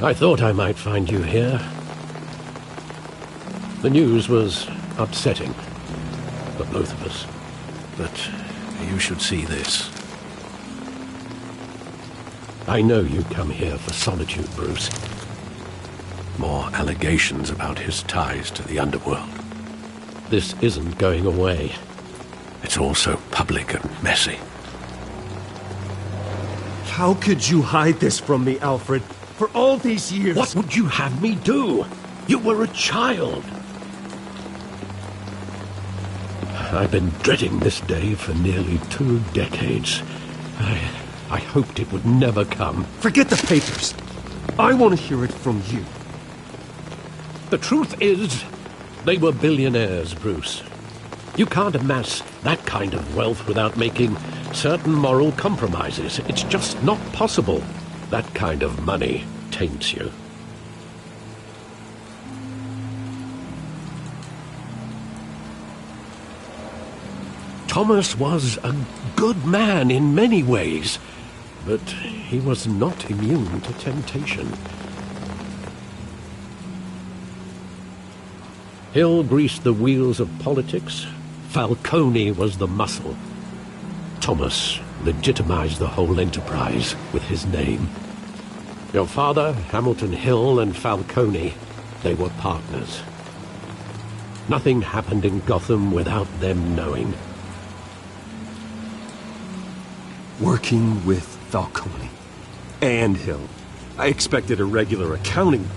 I thought I might find you here. The news was upsetting for both of us. But you should see this. I know you come here for solitude, Bruce. More allegations about his ties to the underworld. This isn't going away. It's all so public and messy. How could you hide this from me, Alfred? For all these years... What would you have me do? You were a child. I've been dreading this day for nearly 2 decades. I hoped it would never come. Forget the papers. I want to hear it from you. The truth is, they were billionaires, Bruce. You can't amass that kind of wealth without making certain moral compromises. It's just not possible. That kind of money taints you. Thomas was a good man in many ways, but he was not immune to temptation. Hill greased the wheels of politics. Falcone was the muscle. Thomas legitimized the whole enterprise with his name. Your father, Hamilton Hill, and Falcone, they were partners. Nothing happened in Gotham without them knowing. Working with Falcone and Hill. I expected a regular accounting,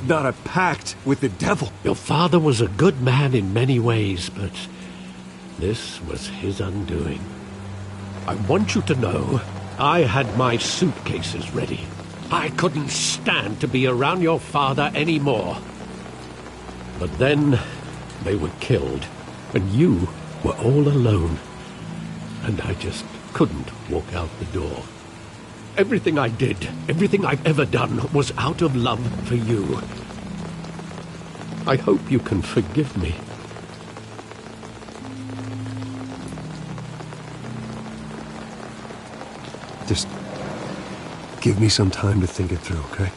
not a pact with the devil. Your father was a good man in many ways, but this was his undoing. I want you to know, I had my suitcases ready. I couldn't stand to be around your father anymore. But then, they were killed, and you were all alone. And I just couldn't walk out the door. Everything I did, everything I've ever done, was out of love for you. I hope you can forgive me. Just give me some time to think it through, okay?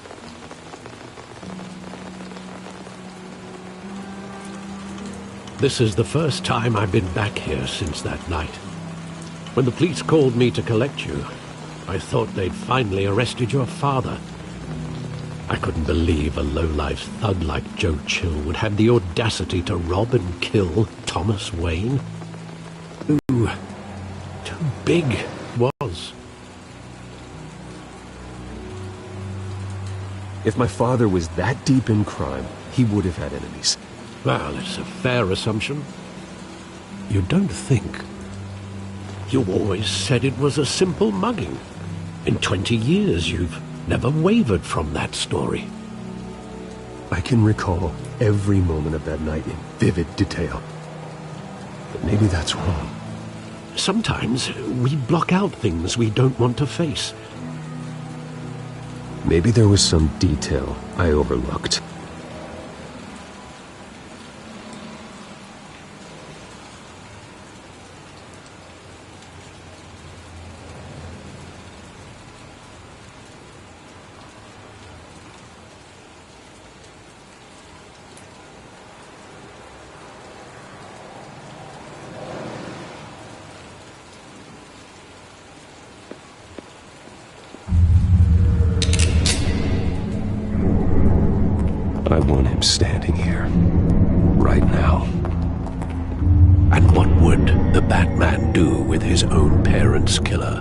This is the first time I've been back here since that night. When the police called me to collect you, I thought they'd finally arrested your father. I couldn't believe a low-life thug like Joe Chill would have the audacity to rob and kill Thomas Wayne. Too big was. If my father was that deep in crime, he would have had enemies. Well, it's a fair assumption. You don't think. You always said it was a simple mugging. In 20 years, you've never wavered from that story. I can recall every moment of that night in vivid detail. But maybe that's wrong. Sometimes we block out things we don't want to face. Maybe there was some detail I overlooked. I want him standing here, right now. And what would the Batman do with his own parents' killer?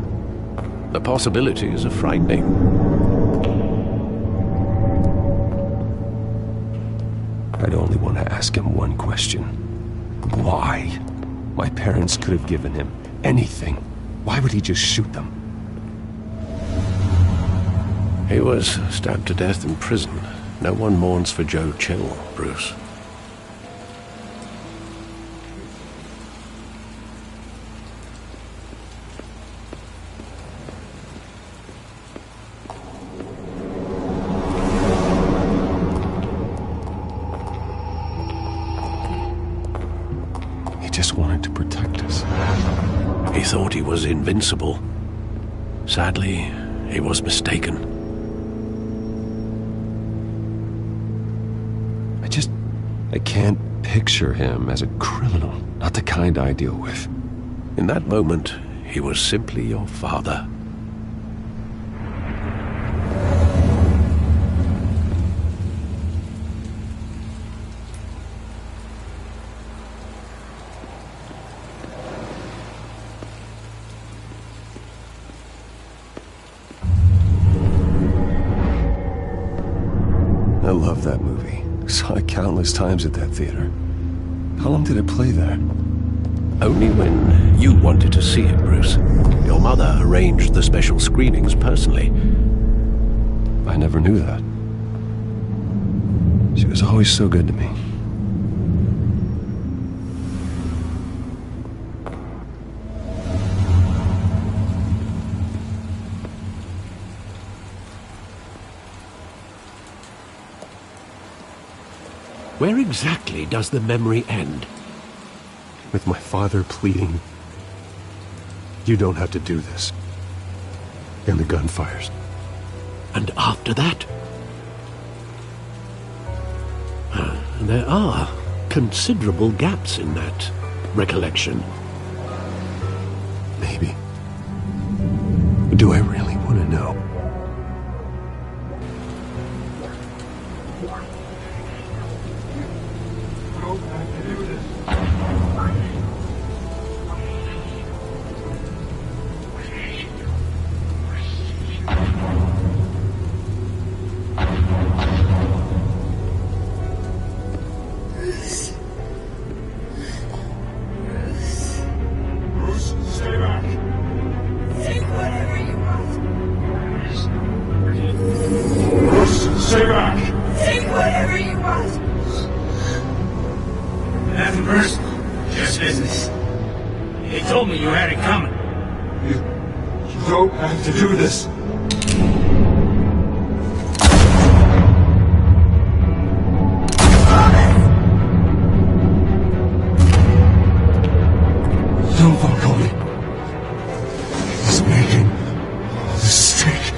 The possibilities are frightening. I'd only want to ask him one question. Why? My parents could have given him anything. Why would he just shoot them? He was stabbed to death in prison. No one mourns for Joe Chill, Bruce. He just wanted to protect us. He thought he was invincible. Sadly, he was mistaken. I can't picture him as a criminal, not the kind I deal with. In that moment, he was simply your father. I love that movie. Saw it countless times at that theater. How long did it play there? Only when you wanted to see it, Bruce. Your mother arranged the special screenings personally. I never knew that. She was always so good to me. Where exactly does the memory end? With my father pleading, "You don't have to do this." And the gun fires. And after that? There are considerable gaps in that recollection. Maybe. Do I really want to know? Stay back! Take whatever you want! Nothing personal, just business. They told me you had it coming. You don't have to do this. Don't fuck on me. He's making a mistake.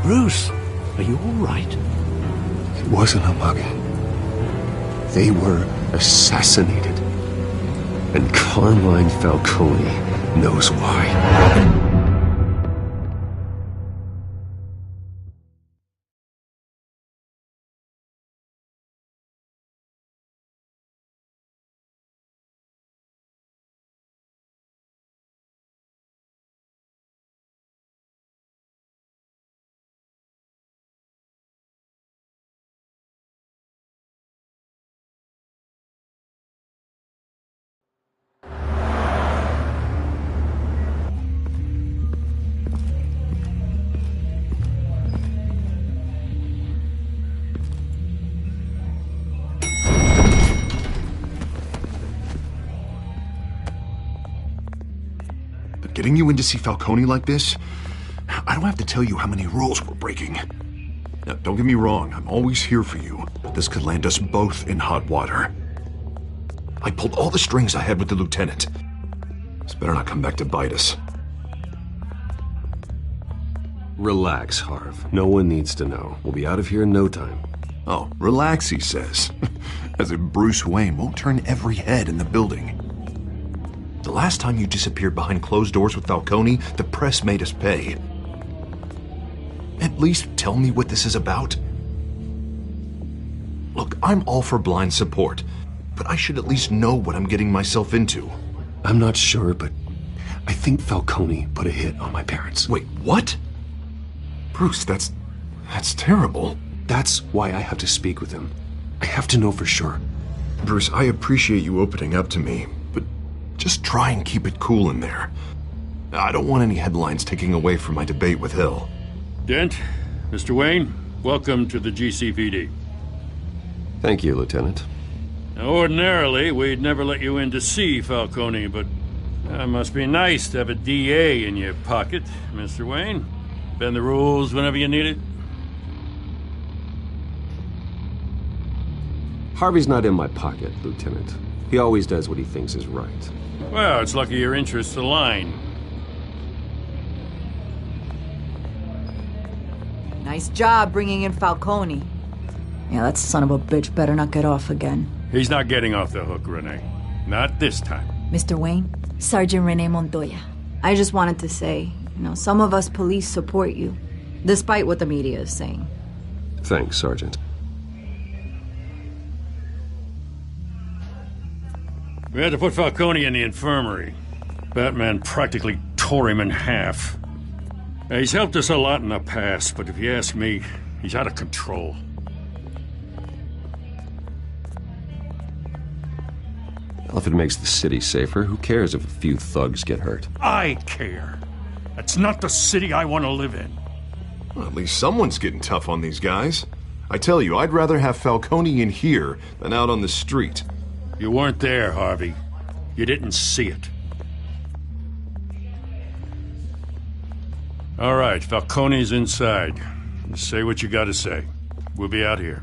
Bruce, are you all right? It wasn't a mug. They were assassinated. And Carmine Falcone knows why. Getting you in to see Falcone like this, I don't have to tell you how many rules we're breaking. Now, don't get me wrong, I'm always here for you, but this could land us both in hot water. I pulled all the strings I had with the lieutenant. This better not come back to bite us. Relax, Harv. No one needs to know. We'll be out of here in no time. Oh, relax, he says. As if Bruce Wayne won't turn every head in the building. The last time you disappeared behind closed doors with Falcone, the press made us pay. At least tell me what this is about. Look, I'm all for blind support, but I should at least know what I'm getting myself into. I'm not sure, but I think Falcone put a hit on my parents. Wait, what? Bruce, that's terrible. That's why I have to speak with him. I have to know for sure. Bruce, I appreciate you opening up to me, but just try and keep it cool in there. I don't want any headlines taking away from my debate with Hill. Dent, Mr. Wayne, welcome to the GCPD. Thank you, Lieutenant. Now, ordinarily, we'd never let you in to see Falcone, but it must be nice to have a DA in your pocket, Mr. Wayne. Bend the rules whenever you need it. Harvey's not in my pocket, Lieutenant. He always does what he thinks is right. Well, it's lucky your interests align. Nice job bringing in Falcone. Yeah, that son of a bitch better not get off again. He's not getting off the hook, Renee. Not this time. Mr. Wayne, Sergeant Renee Montoya. I just wanted to say, some of us police support you, despite what the media is saying. Thanks, Sergeant. We had to put Falcone in the infirmary. Batman practically tore him in half. He's helped us a lot in the past, but if you ask me, he's out of control. Well, if it makes the city safer, who cares if a few thugs get hurt? I care. That's not the city I want to live in. Well, at least someone's getting tough on these guys. I tell you, I'd rather have Falcone in here than out on the street. You weren't there, Harvey. You didn't see it. All right, Falcone's inside. Say what you gotta say. We'll be out here.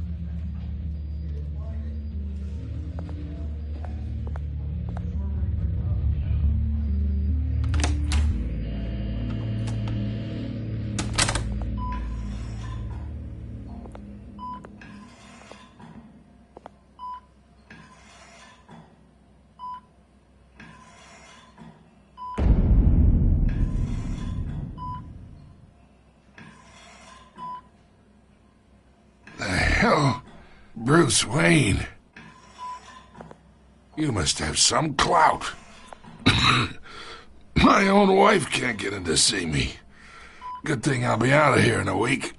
Hell, Bruce Wayne. You must have some clout. My own wife can't get in to see me. Good thing I'll be out of here in a week.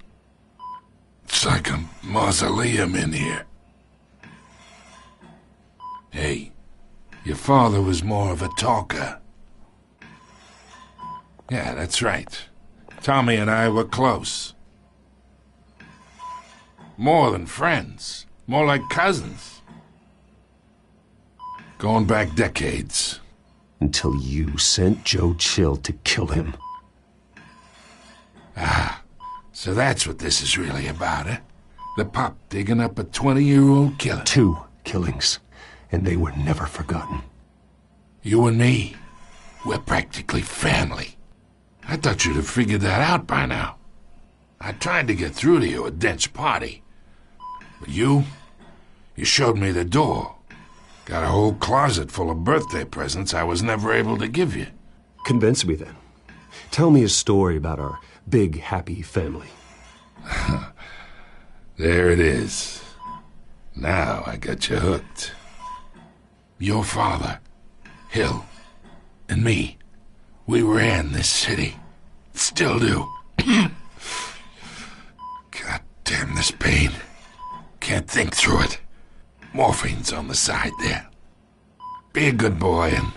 It's like a mausoleum in here. Hey, your father was more of a talker. Yeah, that's right. Tommy and I were close. More than friends. More like cousins. Going back decades. Until you sent Joe Chill to kill him. Ah, so that's what this is really about, eh? The pup digging up a 20-year-old killer. 2 killings, and they were never forgotten. You and me, we're practically family. I thought you'd have figured that out by now. I tried to get through to you at Dent's party. But you showed me the door. Got a whole closet full of birthday presents I was never able to give you. Convince me then. Tell me a story about our big, happy family. There it is. Now I got you hooked. Your father, Hill, and me, we ran this city. Still do. God damn this pain. Can't think through it. Morphine's on the side there. Be a good boy and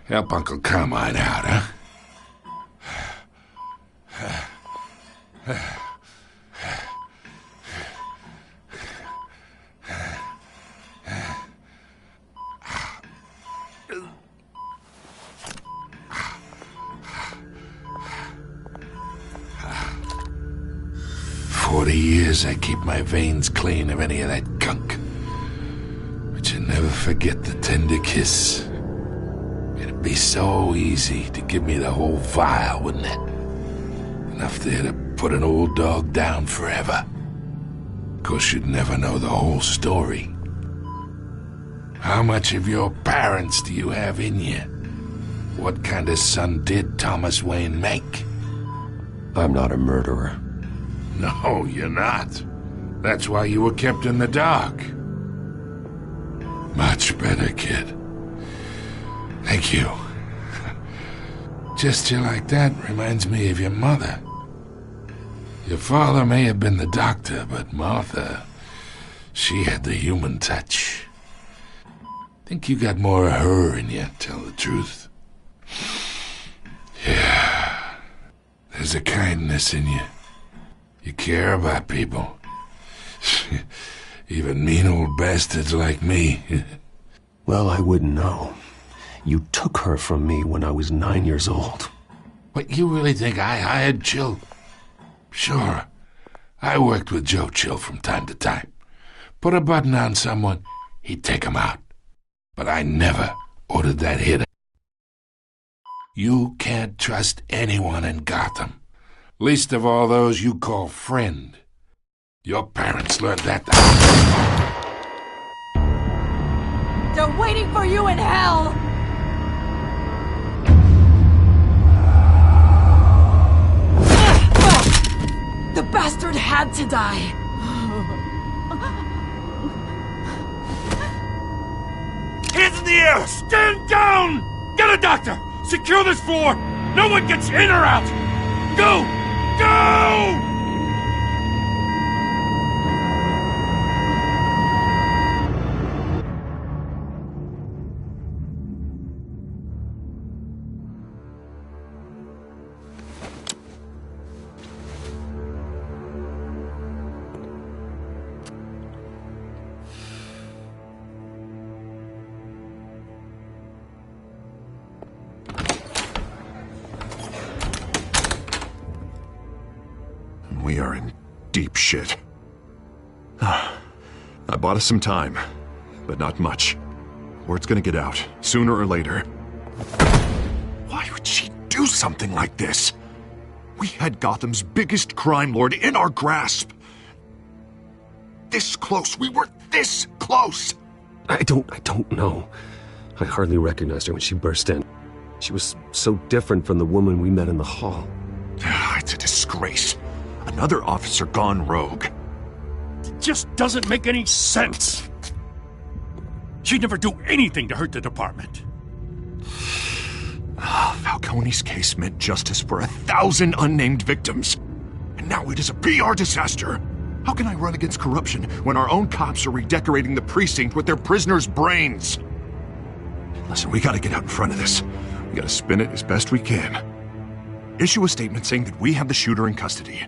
help Uncle Carmine out, huh? 40 years I keep my veins clean of any of that gunk. But you never forget the tender kiss. It'd be so easy to give me the whole vial, wouldn't it? Enough there to put an old dog down forever. Of course, you'd never know the whole story. How much of your parents do you have in you? What kind of son did Thomas Wayne make? I'm not a murderer. No, you're not. That's why you were kept in the dark. Much better, kid. Thank you. Gesture like that reminds me of your mother. Your father may have been the doctor, but Martha, she had the human touch. Think you got more of her in you, tell the truth. Yeah. There's a kindness in you. You care about people. Even mean old bastards like me. Well, I wouldn't know. You took her from me when I was 9 years old. What, you really think I hired Chill? Sure. I worked with Joe Chill from time to time. Put a button on someone, he'd take him out. But I never ordered that hit. You can't trust anyone in Gotham. Least of all those you call friend. Your parents learned that. They're waiting for you in hell! The bastard had to die! Hands in the air! Stand down! Get a doctor! Secure this floor! No one gets in or out! Go! Go! We are in deep shit. I bought us some time, but not much. Word's gonna get out, sooner or later. Why would she do something like this? We had Gotham's biggest crime lord in our grasp. This close. We were this close. I don't know. I hardly recognized her when she burst in. She was so different from the woman we met in the hall. It's a disgrace. Another officer gone rogue. It just doesn't make any sense. She'd never do anything to hurt the department. Falcone's case meant justice for 1,000 unnamed victims. And now it is a PR disaster. How can I run against corruption when our own cops are redecorating the precinct with their prisoners' brains? Listen, we gotta get out in front of this. We gotta spin it as best we can. Issue a statement saying that we have the shooter in custody.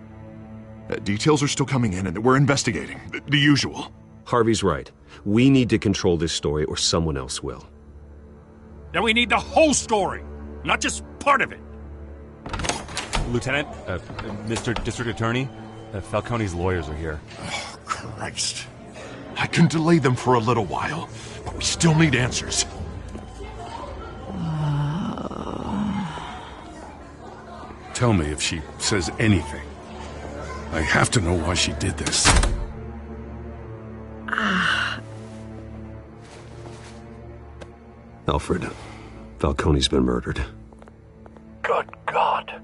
Details are still coming in and that we're investigating. The usual. Harvey's right. We need to control this story or someone else will. Then we need the whole story, not just part of it. Lieutenant, Mr. District Attorney, Falcone's lawyers are here. Oh, Christ. I can delay them for a little while, but we still need answers. Tell me if she says anything. I have to know why she did this. Alfred, Falcone's been murdered. Good God.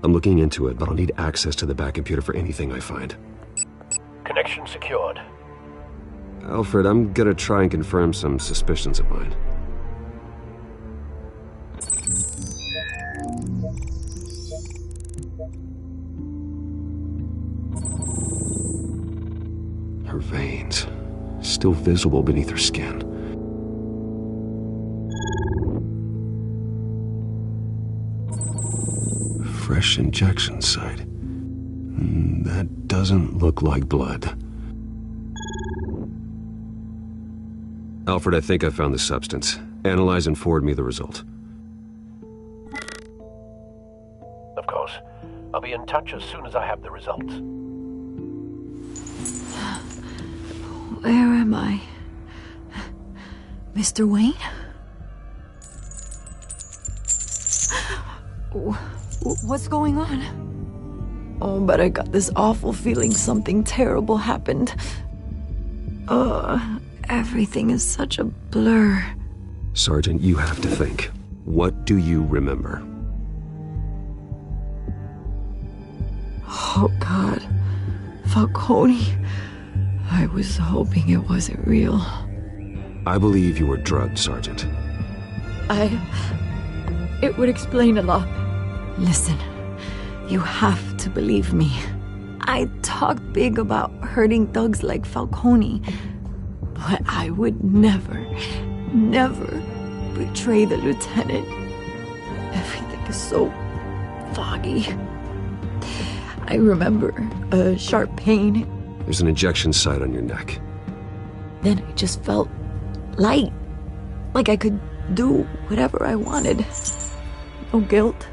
I'm looking into it, but I'll need access to the back computer for anything I find. Connection secured. Alfred, I'm gonna try and confirm some suspicions of mine. Her veins, still visible beneath her skin. Fresh injection site. That doesn't look like blood. Alfred, I think I found the substance. Analyze and forward me the result. Of course. I'll be in touch as soon as I have the results. Where am I? Mr. Wayne? What's going on? Oh, but I got this awful feeling something terrible happened. Everything is such a blur. Sergeant, you have to think. What do you remember? Oh, God. Falcone. I was hoping it wasn't real. I believe you were drugged, Sergeant. It would explain a lot. Listen, you have to believe me. I talk big about hurting thugs like Falcone, but I would never betray the lieutenant. Everything is so foggy. I remember a sharp pain. There's an injection site on your neck. Then I just felt light. Like I could do whatever I wanted. No guilt.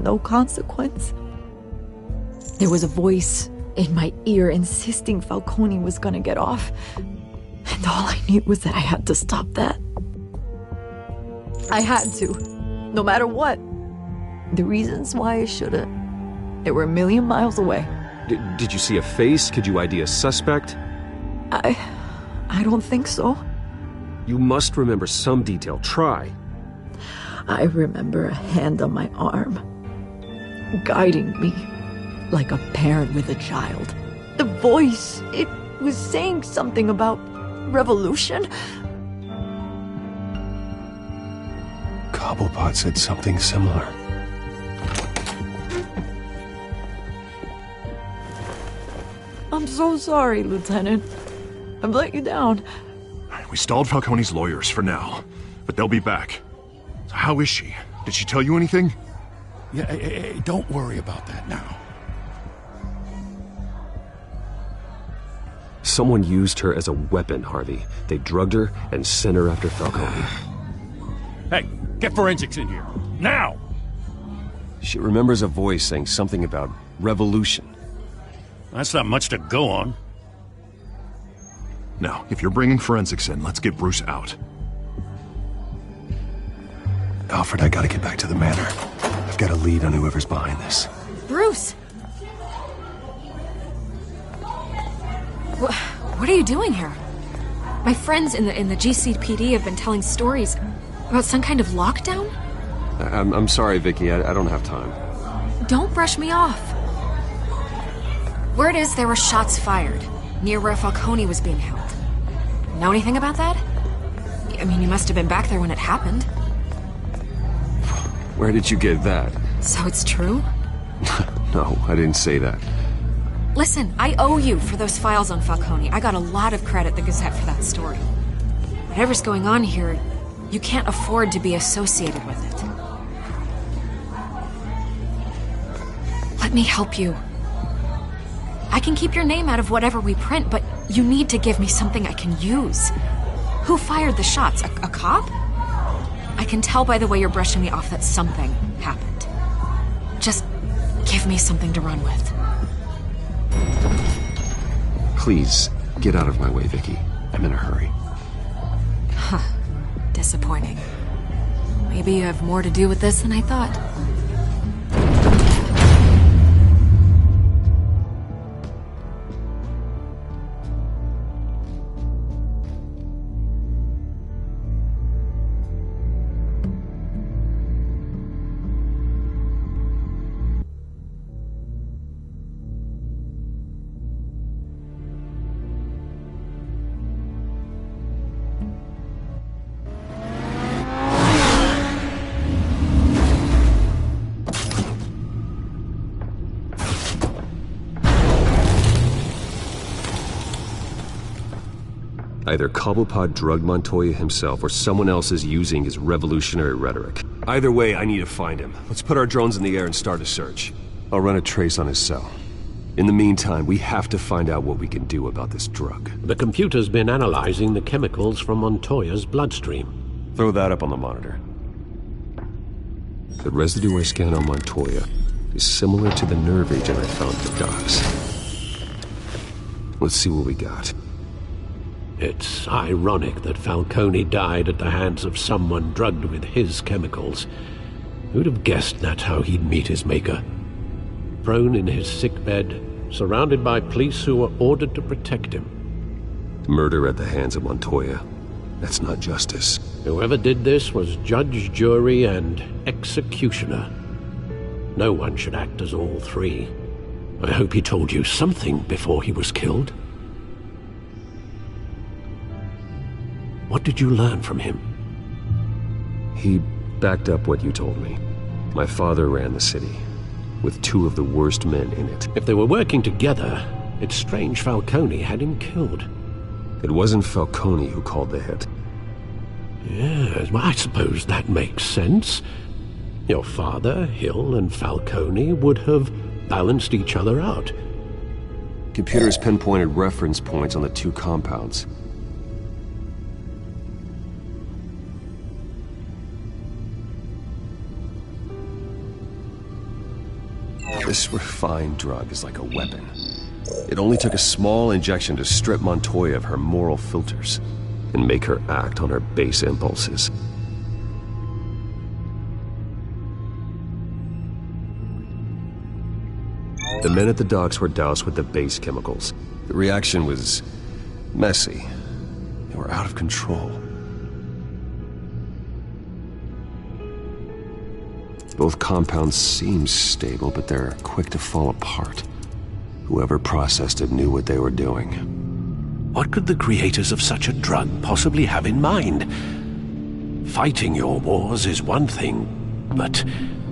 No consequence. There was a voice in my ear insisting Falcone was gonna get off. And all I knew was that I had to stop that. I had to. No matter what. The reasons why I shouldn't, they were a million miles away. Did you see a face? Could you ID a suspect? I don't think so. You must remember some detail. Try. I remember a hand on my arm, guiding me like a parent with a child. The voice, it was saying something about revolution. Cobblepot said something similar. I'm so sorry, Lieutenant. I've let you down. We stalled Falcone's lawyers for now, but they'll be back. So how is she? Did she tell you anything? Yeah, hey, don't worry about that now. Someone used her as a weapon, Harvey. They drugged her and sent her after Falcone. Hey, get forensics in here. Now! She remembers a voice saying something about revolution. That's not much to go on. Now, if you're bringing forensics in, let's get Bruce out. Alfred, I gotta get back to the manor. I've got a lead on whoever's behind this. Bruce! What are you doing here? My friends in the GCPD have been telling stories about some kind of lockdown? I'm sorry, Vicky. I don't have time. Don't brush me off. Word is there were shots fired near where Falcone was being held. Know anything about that? I mean, you must have been back there when it happened. Where did you get that? So it's true? No, I didn't say that. Listen, I owe you for those files on Falcone. I got a lot of credit at the Gazette for that story. Whatever's going on here, you can't afford to be associated with it. Let me help you. I can keep your name out of whatever we print, but you need to give me something I can use. Who fired the shots? A cop? I can tell by the way you're brushing me off that something happened. Just give me something to run with. Please, get out of my way, Vicky. I'm in a hurry. Huh. Disappointing. Maybe you have more to do with this than I thought. Either Cobblepot drugged Montoya himself or someone else is using his revolutionary rhetoric. Either way, I need to find him. Let's put our drones in the air and start a search. I'll run a trace on his cell. In the meantime, we have to find out what we can do about this drug. The computer's been analyzing the chemicals from Montoya's bloodstream. Throw that up on the monitor. The residue I scanned on Montoya is similar to the nerve agent I found at the docks. Let's see what we got. It's ironic that Falcone died at the hands of someone drugged with his chemicals. Who'd have guessed that's how he'd meet his maker? Prone in his sickbed, surrounded by police who were ordered to protect him. Murder at the hands of Montoya. That's not justice. Whoever did this was judge, jury, and executioner. No one should act as all three. I hope he told you something before he was killed. What did you learn from him? He backed up what you told me. My father ran the city, with two of the worst men in it. If they were working together, it's strange Falcone had him killed. It wasn't Falcone who called the hit. Yes, well, I suppose that makes sense. Your father, Hill, and Falcone would have balanced each other out. Computers pinpointed reference points on the two compounds. This refined drug is like a weapon. It only took a small injection to strip Montoya of her moral filters and make her act on her base impulses. The men at the docks were doused with the base chemicals. The reaction was messy. They were out of control. Both compounds seem stable, but they're quick to fall apart. Whoever processed it knew what they were doing. What could the creators of such a drug possibly have in mind? Fighting your wars is one thing, but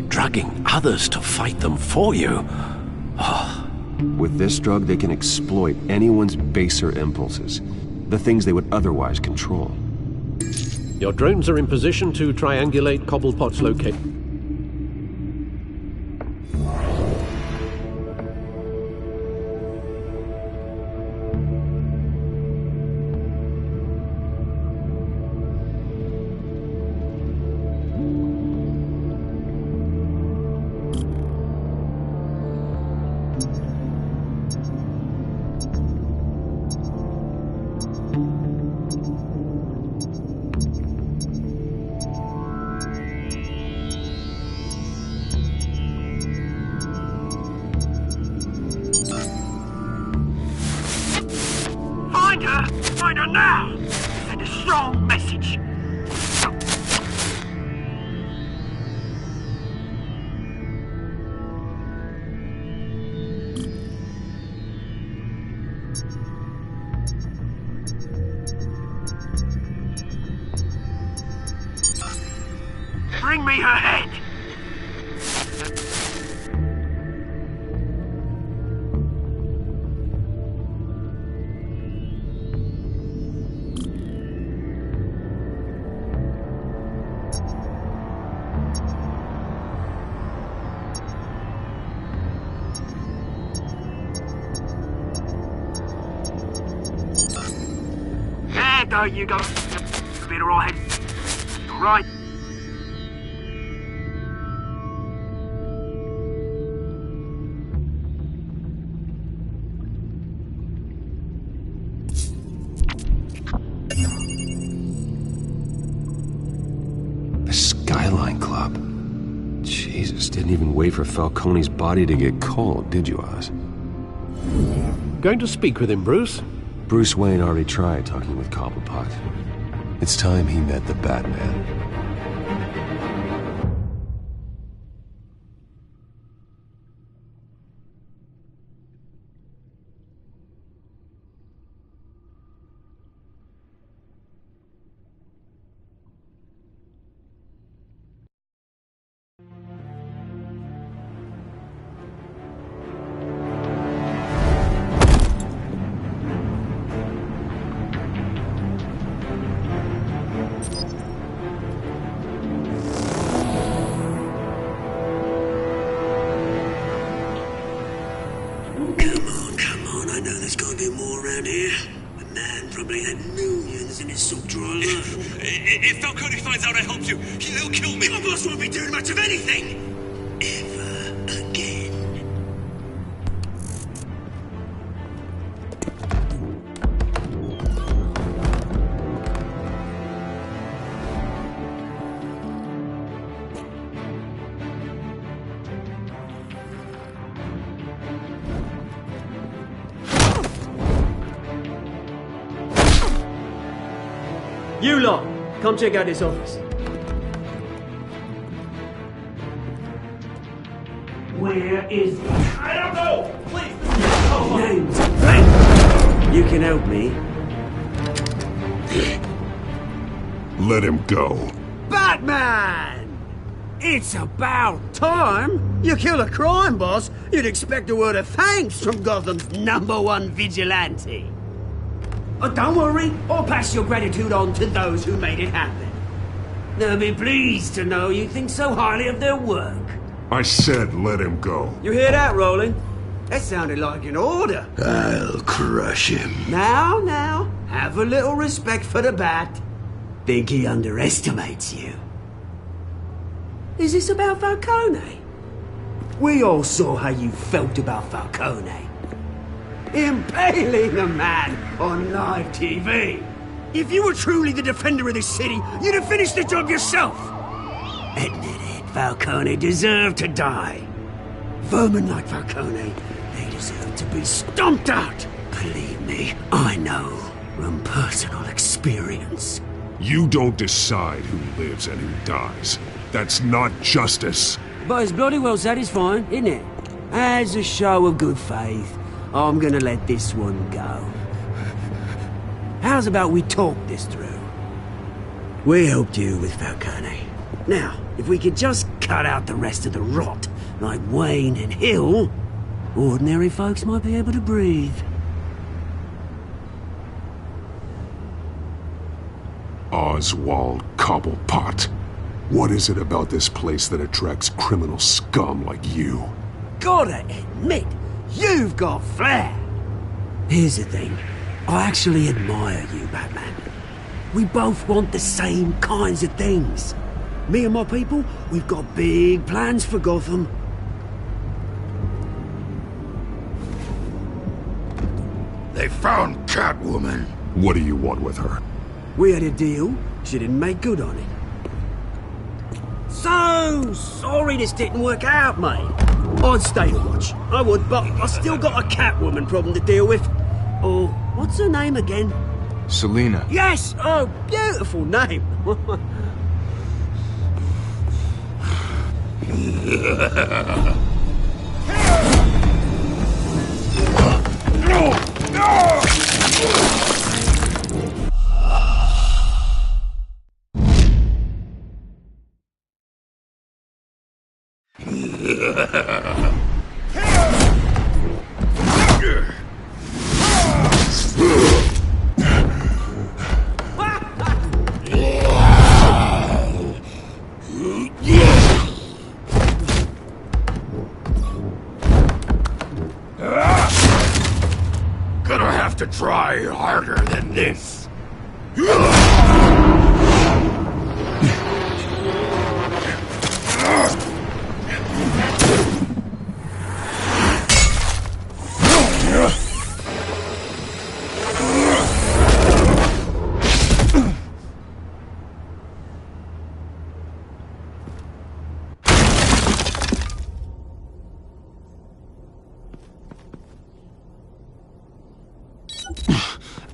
drugging others to fight them for you... With this drug, they can exploit anyone's baser impulses, the things they would otherwise control. Your drones are in position to triangulate Cobblepot's location. Find her now! Send a strong message! Bring me her head! There you go. Been alright. Right. The Skyline Club. Jesus, didn't even wait for Falcone's body to get cold, did you, Oz? Going to speak with him, Bruce? Bruce Wayne already tried talking with Cobblepot. It's time he met the Batman. If Falcone finds out I helped you, he'll kill me. Your boss won't be doing much of anything. Ever again. You lot, come check out this office. Where is he? I don't know! Please! Names, right? You can help me. Let him go. Batman! It's about time! You kill a crime boss, you'd expect a word of thanks from Gotham's #1 vigilante. Oh, don't worry, I'll pass your gratitude on to those who made it happen. They'll be pleased to know you think so highly of their work. I said let him go. You hear that, Roland? That sounded like an order. I'll crush him. Now, have a little respect for the bat. Think he underestimates you. Is this about Falcone? We all saw how you felt about Falcone. Impaling a man on live TV. If you were truly the defender of this city, you'd have finished the job yourself. Admit it, Falcone deserved to die. Vermin like Falcone, they deserve to be stomped out. Believe me, I know from personal experience. You don't decide who lives and who dies. That's not justice. But it's bloody well satisfying, isn't it? As a show of good faith, I'm gonna let this one go. How's about we talk this through? We helped you with Falcone. Now, if we could just cut out the rest of the rot, like Wayne and Hill, ordinary folks might be able to breathe. Oswald Cobblepot. What is it about this place that attracts criminal scum like you? Gotta admit, you've got flair. Here's the thing. I actually admire you, Batman. We both want the same kinds of things. Me and my people, we've got big plans for Gotham. They found Catwoman. What do you want with her? We had a deal. She didn't make good on it. So sorry this didn't work out, mate. I'd stay to watch. I would, but I still got a Catwoman problem to deal with. Oh, what's her name again? Selina. Yes! Oh, beautiful name. Gonna have to try harder than this.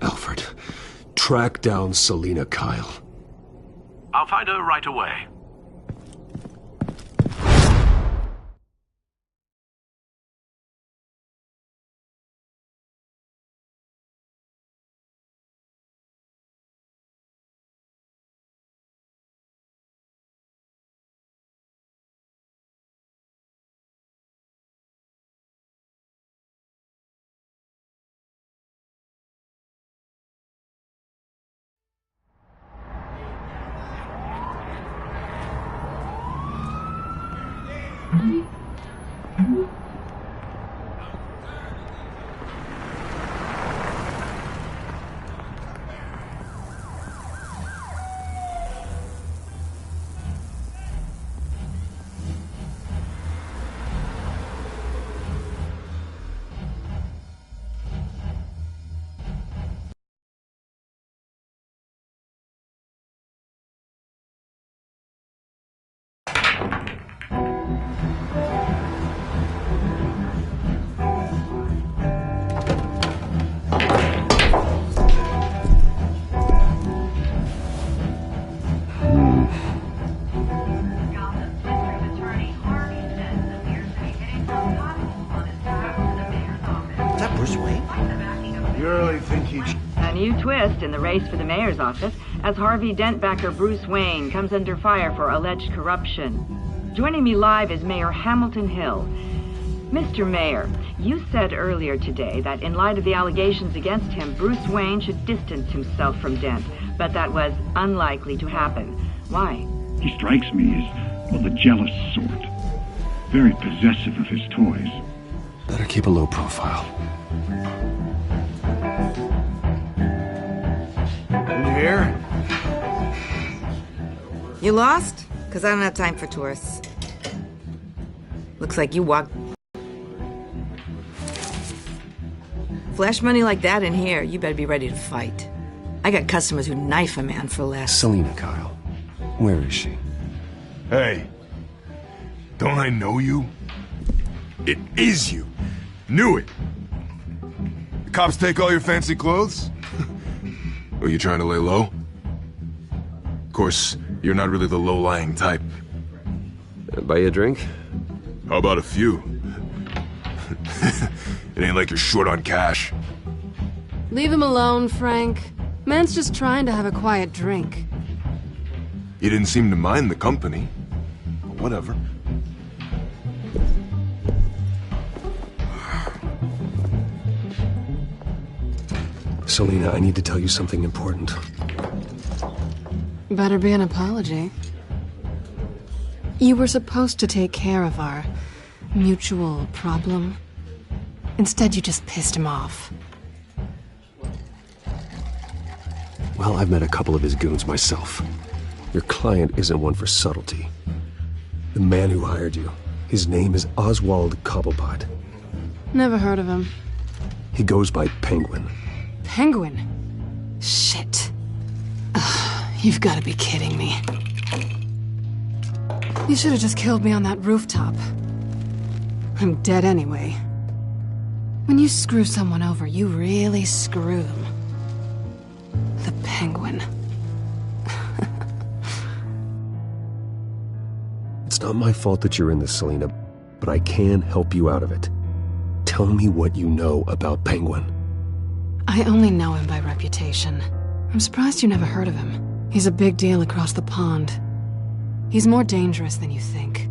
Alfred, track down Selina Kyle. I'll find her right away. New twist in the race for the mayor's office as Harvey Dent backer Bruce Wayne comes under fire for alleged corruption. Joining me live is Mayor Hamilton Hill. Mr. Mayor, you said earlier today that in light of the allegations against him, Bruce Wayne should distance himself from Dent, but that was unlikely to happen. Why? He strikes me as, well, the jealous sort. Very possessive of his toys. Better keep a low profile. You here? You lost? Because I don't have time for tourists. Looks like you walked... Flash money like that in here, you better be ready to fight. I got customers who knife a man for less. Selina Kyle. Where is she? Hey. Don't I know you? It is you. Knew it. The cops take all your fancy clothes? Are you trying to lay low? Of course, you're not really the low-lying type. Buy you a drink? How about a few? It ain't like you're short on cash. Leave him alone, Frank. Man's just trying to have a quiet drink. You didn't seem to mind the company. But whatever. Selina, I need to tell you something important. Better be an apology. You were supposed to take care of our mutual problem. Instead, you just pissed him off. Well, I've met a couple of his goons myself. Your client isn't one for subtlety. The man who hired you, his name is Oswald Cobblepot. Never heard of him. He goes by Penguin. Penguin? Shit. Ugh, you've got to be kidding me. You should have just killed me on that rooftop. I'm dead anyway. When you screw someone over, you really screw them. The Penguin. It's not my fault that you're in this, Selina, but I can help you out of it. Tell me what you know about Penguin. I only know him by reputation. I'm surprised you never heard of him. He's a big deal across the pond. He's more dangerous than you think.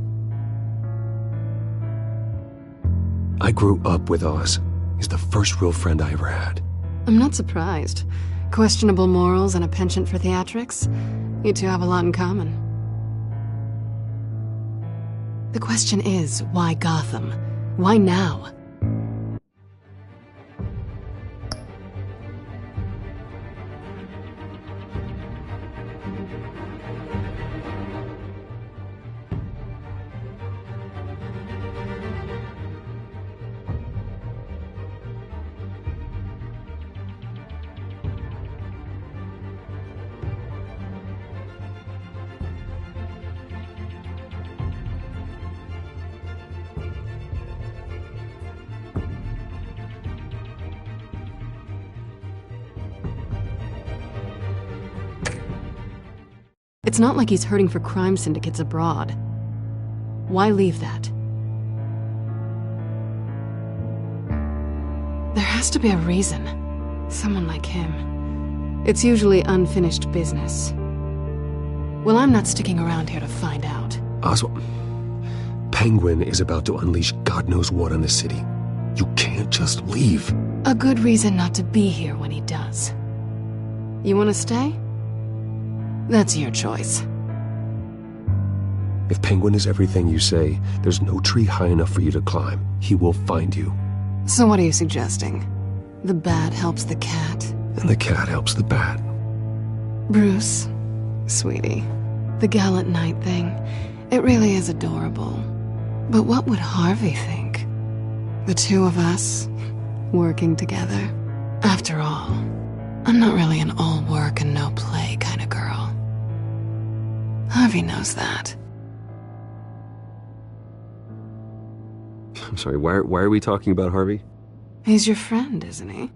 I grew up with Oz. He's the first real friend I ever had. I'm not surprised. Questionable morals and a penchant for theatrics. You two have a lot in common. The question is, why Gotham? Why now? It's not like he's hurting for crime syndicates abroad. Why leave that? There has to be a reason. Someone like him. It's usually unfinished business. Well, I'm not sticking around here to find out. Oswald, Penguin is about to unleash God knows what on the city. You can't just leave. A good reason not to be here when he does. You want to stay? That's your choice. If Penguin is everything you say, there's no tree high enough for you to climb. He will find you. So what are you suggesting? The bat helps the cat? And the cat helps the bat. Bruce, sweetie, the gallant knight thing, it really is adorable. But what would Harvey think? The two of us, working together? After all, I'm not really an all work and no play kind of girl. Harvey knows that. I'm sorry, why are we talking about Harvey? He's your friend, isn't he?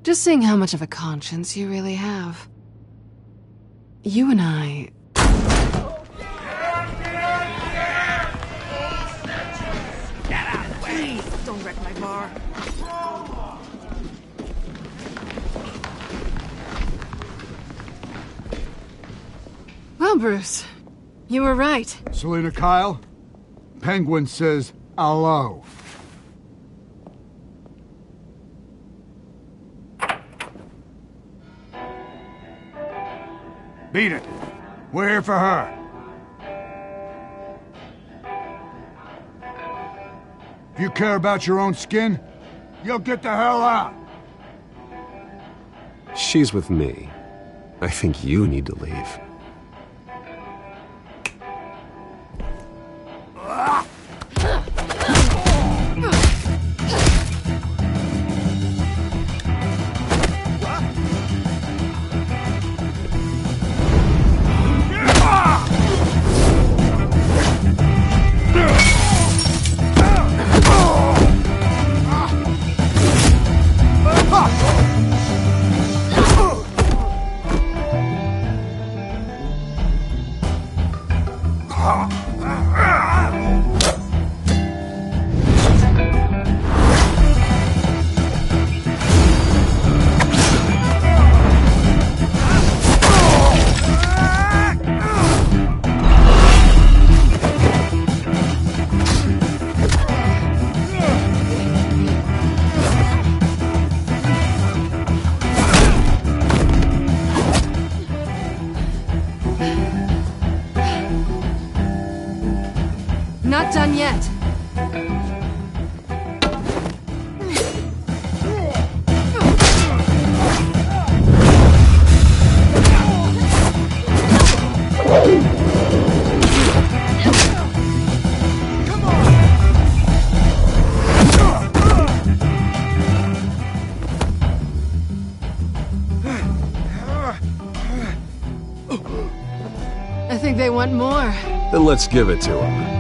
Just seeing how much of a conscience you really have. You and I... Get out of the way! Please, don't wreck my bar. Well, Bruce, you were right. Selina Kyle, Penguin says hello. Beat it. We're here for her. If you care about your own skin, you'll get the hell out. She's with me. I think you need to leave. Not done yet. I think they want more. Then let's give it to them.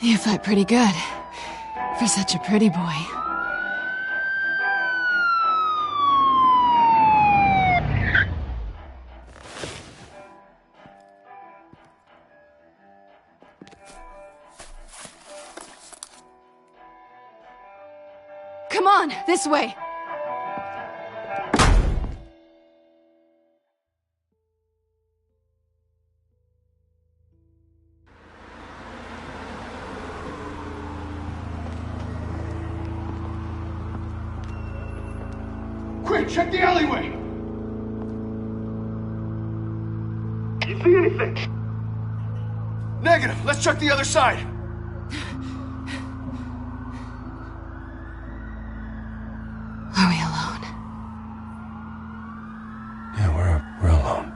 You fight pretty good. For such a pretty boy. Come on, this way! Quick, check the alleyway! You see anything? Negative. Let's check the other side. Are we alone? Yeah, we're alone.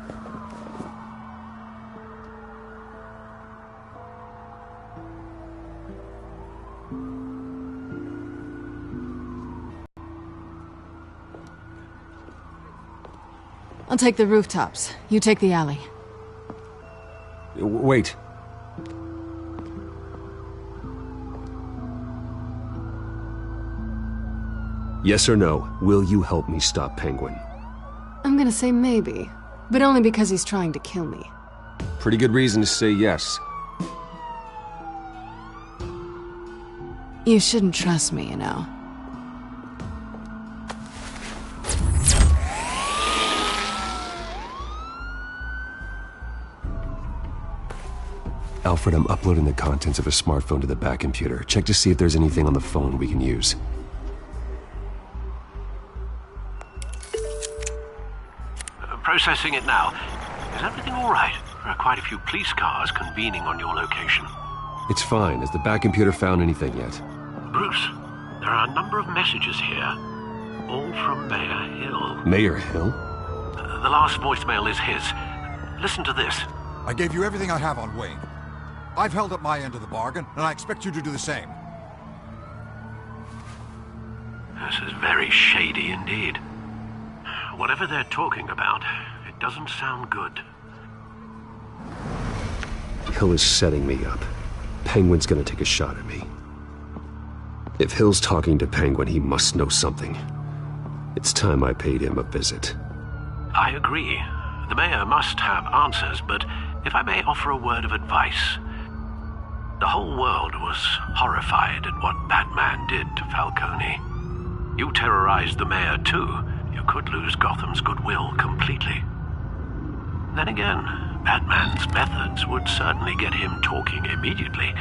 I'll take the rooftops. You take the alley. Wait. Yes or no, will you help me stop Penguin? I'm gonna say maybe, but only because he's trying to kill me. Pretty good reason to say yes. You shouldn't trust me, you know. Alfred, I'm uploading the contents of a smartphone to the back computer. Check to see if there's anything on the phone we can use. Processing it now. Is everything all right? There are quite a few police cars convening on your location. It's fine. Has the back computer found anything yet? Bruce, there are a number of messages here. All from Mayor Hill. Mayor Hill? The last voicemail is his. Listen to this. I gave you everything I have on Wayne. I've held up my end of the bargain, and I expect you to do the same. This is very shady indeed. Whatever they're talking about, it doesn't sound good. Hill is setting me up. Penguin's gonna take a shot at me. If Hill's talking to Penguin, he must know something. It's time I paid him a visit. I agree. The mayor must have answers, but if I may offer a word of advice. The whole world was horrified at what Batman did to Falcone. You terrorized the mayor too. You could lose Gotham's goodwill completely. Then again, Batman's methods would certainly get him talking immediately.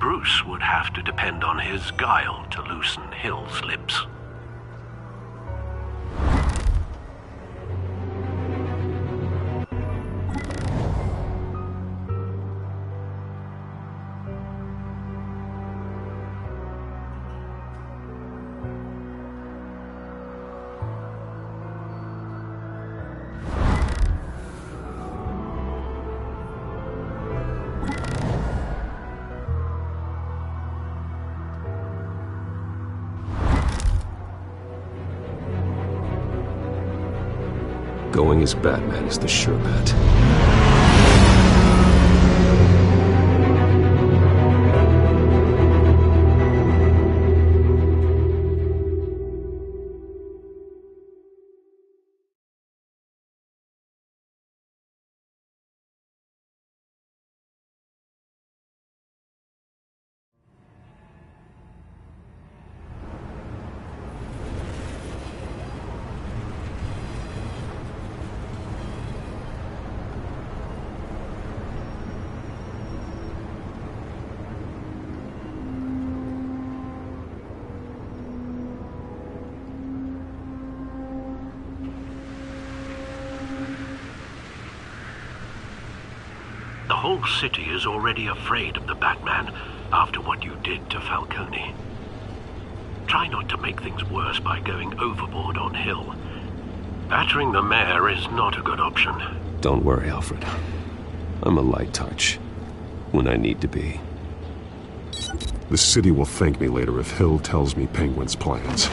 Bruce would have to depend on his guile to loosen Hill's lips. Going as Batman is the sure bet. The whole city is already afraid of the Batman after what you did to Falcone. Try not to make things worse by going overboard on Hill. Battering the mayor is not a good option. Don't worry, Alfred. I'm a light touch when I need to be. The city will thank me later if Hill tells me Penguin's plans.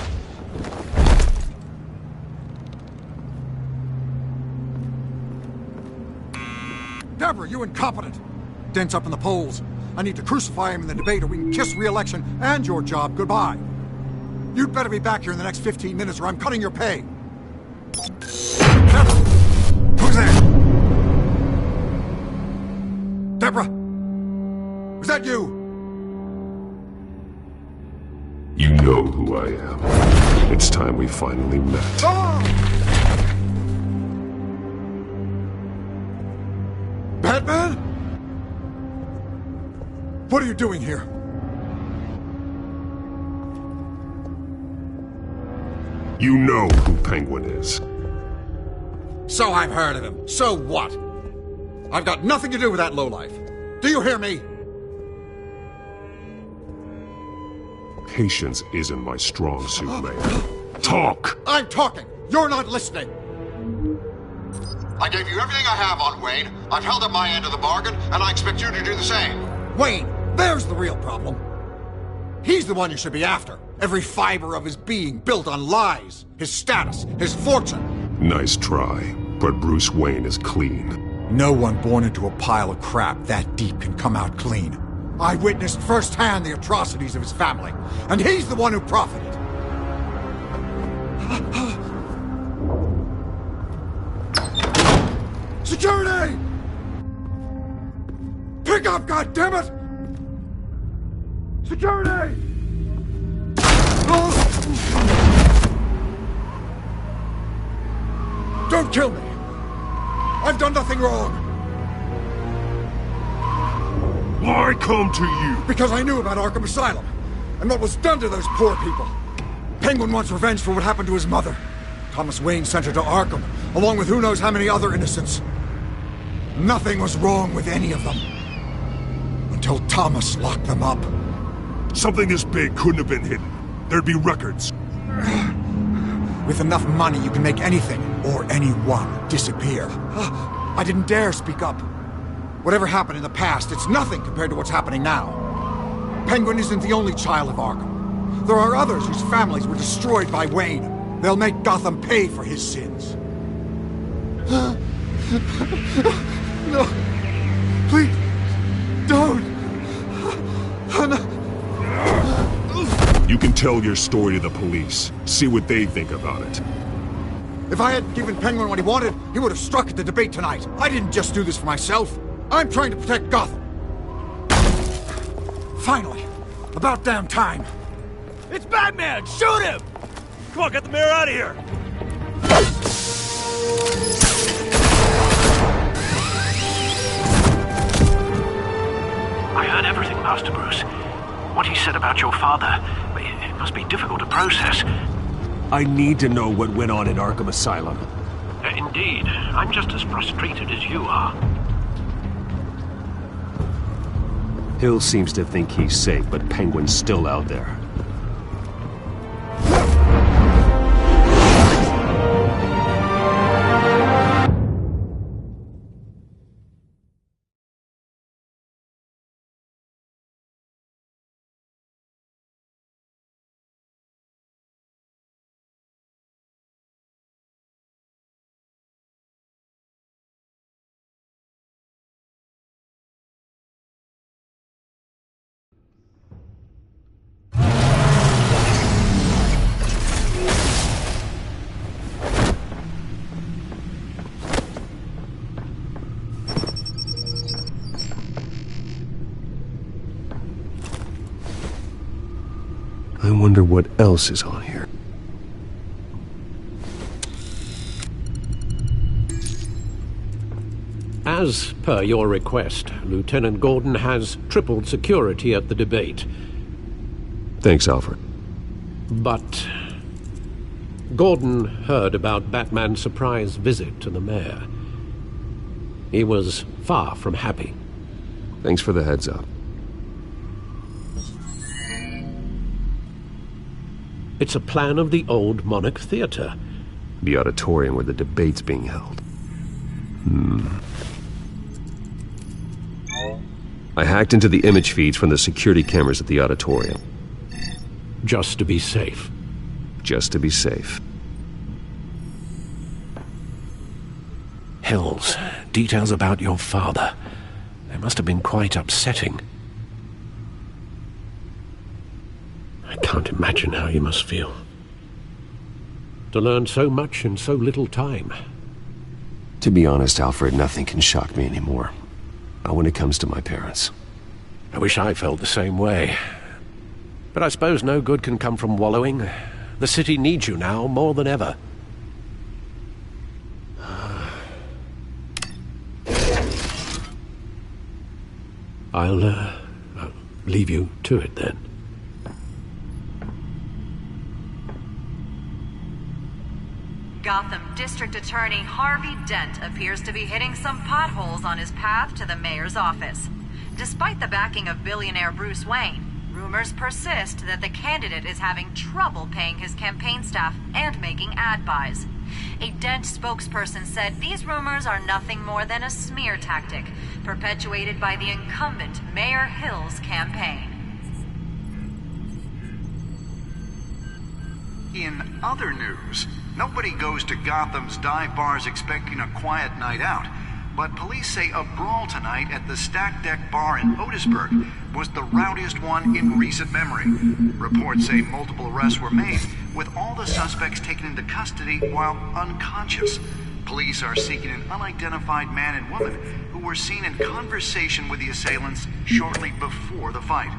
Deborah, you incompetent! Dent's up in the polls. I need to crucify him in the debate or we can kiss re-election and your job goodbye. You'd better be back here in the next 15 minutes or I'm cutting your pay. Deborah! Who's there? Deborah! Was that you? You know who I am. It's time we finally met. Ah! Batman? What are you doing here? You know who Penguin is. So I've heard of him. So what? I've got nothing to do with that lowlife. Do you hear me? Patience isn't my strong suit, Mayor. Talk! I'm talking! You're not listening! I gave you everything I have on Wayne. I've held up my end of the bargain, and I expect you to do the same. Wayne, there's the real problem. He's the one you should be after. Every fiber of his being built on lies. His status, his fortune. Nice try, but Bruce Wayne is clean. No one born into a pile of crap that deep can come out clean. I witnessed firsthand the atrocities of his family, and he's the one who profited. Security! Pick up, goddammit! Security! Don't kill me! I've done nothing wrong! Why come to you? Because I knew about Arkham Asylum, and what was done to those poor people. Penguin wants revenge for what happened to his mother. Thomas Wayne sent her to Arkham, along with who knows how many other innocents. Nothing was wrong with any of them. Until Thomas locked them up. Something this big couldn't have been hidden. There'd be records. With enough money, you can make anything, or anyone, disappear. I didn't dare speak up. Whatever happened in the past, it's nothing compared to what's happening now. Penguin isn't the only child of Arkham. There are others whose families were destroyed by Wayne. They'll make Gotham pay for his sins. No. Please. Don't. No. You can tell your story to the police. See what they think about it. If I hadn't given Penguin what he wanted, he would have struck at the debate tonight. I didn't just do this for myself. I'm trying to protect Gotham. Finally. About damn time. It's Batman! Shoot him! Come on, get the mayor out of here! I heard everything, Master Bruce. What he said about your father, it must be difficult to process. I need to know what went on in Arkham Asylum. Indeed. I'm just as frustrated as you are. Hill seems to think he's safe, but Penguin's still out there. I wonder what else is on here. As per your request, Lieutenant Gordon has tripled security at the debate. Thanks, Alfred. But Gordon heard about Batman's surprise visit to the mayor. He was far from happy. Thanks for the heads up. It's a plan of the old Monarch Theater. The auditorium where the debate's being held. I hacked into the image feeds from the security cameras at the auditorium. Just to be safe. Just to be safe. Hills, details about your father. They must have been quite upsetting. I can't imagine how you must feel. To learn so much in so little time. To be honest, Alfred, nothing can shock me anymore. Not when it comes to my parents. I wish I felt the same way. But I suppose no good can come from wallowing. The city needs you now more than ever. I'll leave you to it then. Gotham District Attorney Harvey Dent appears to be hitting some potholes on his path to the mayor's office. Despite the backing of billionaire Bruce Wayne, rumors persist that the candidate is having trouble paying his campaign staff and making ad buys. A Dent spokesperson said these rumors are nothing more than a smear tactic perpetuated by the incumbent Mayor Hill's campaign. In other news, nobody goes to Gotham's dive bars expecting a quiet night out, but police say a brawl tonight at the Stack Deck Bar in Otisburg was the rowdiest one in recent memory. Reports say multiple arrests were made, with all the suspects taken into custody while unconscious. Police are seeking an unidentified man and woman who were seen in conversation with the assailants shortly before the fight.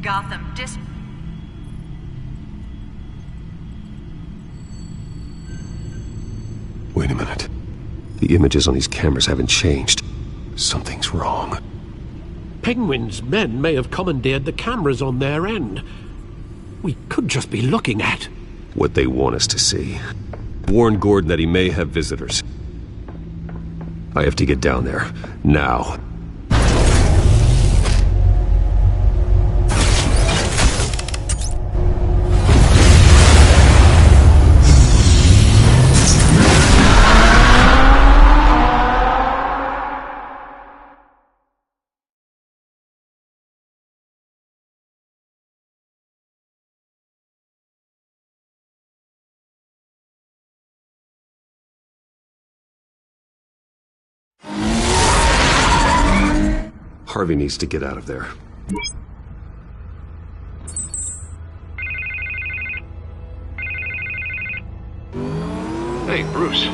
Gotham District. Wait a minute. The images on these cameras haven't changed. Something's wrong. Penguin's men may have commandeered the cameras on their end. We could just be looking at what they want us to see. Warn Gordon that he may have visitors. I have to get down there. Now. Harvey needs to get out of there. Hey, Bruce.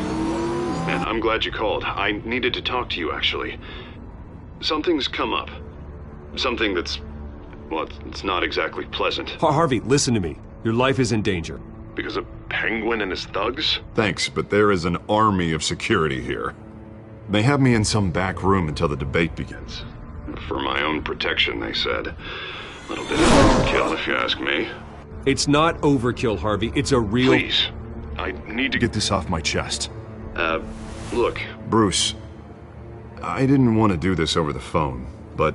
Man, I'm glad you called. I needed to talk to you, actually. Something's come up. Something that's... well, it's not exactly pleasant. Harvey, listen to me. Your life is in danger. Because of Penguin and his thugs? Thanks, but there is an army of security here. They have me in some back room until the debate begins. For my own protection, they said. A little bit of overkill, if you ask me. It's not overkill, Harvey. It's a real... Please. I need to get this off my chest. Look, Bruce. I didn't want to do this over the phone, but...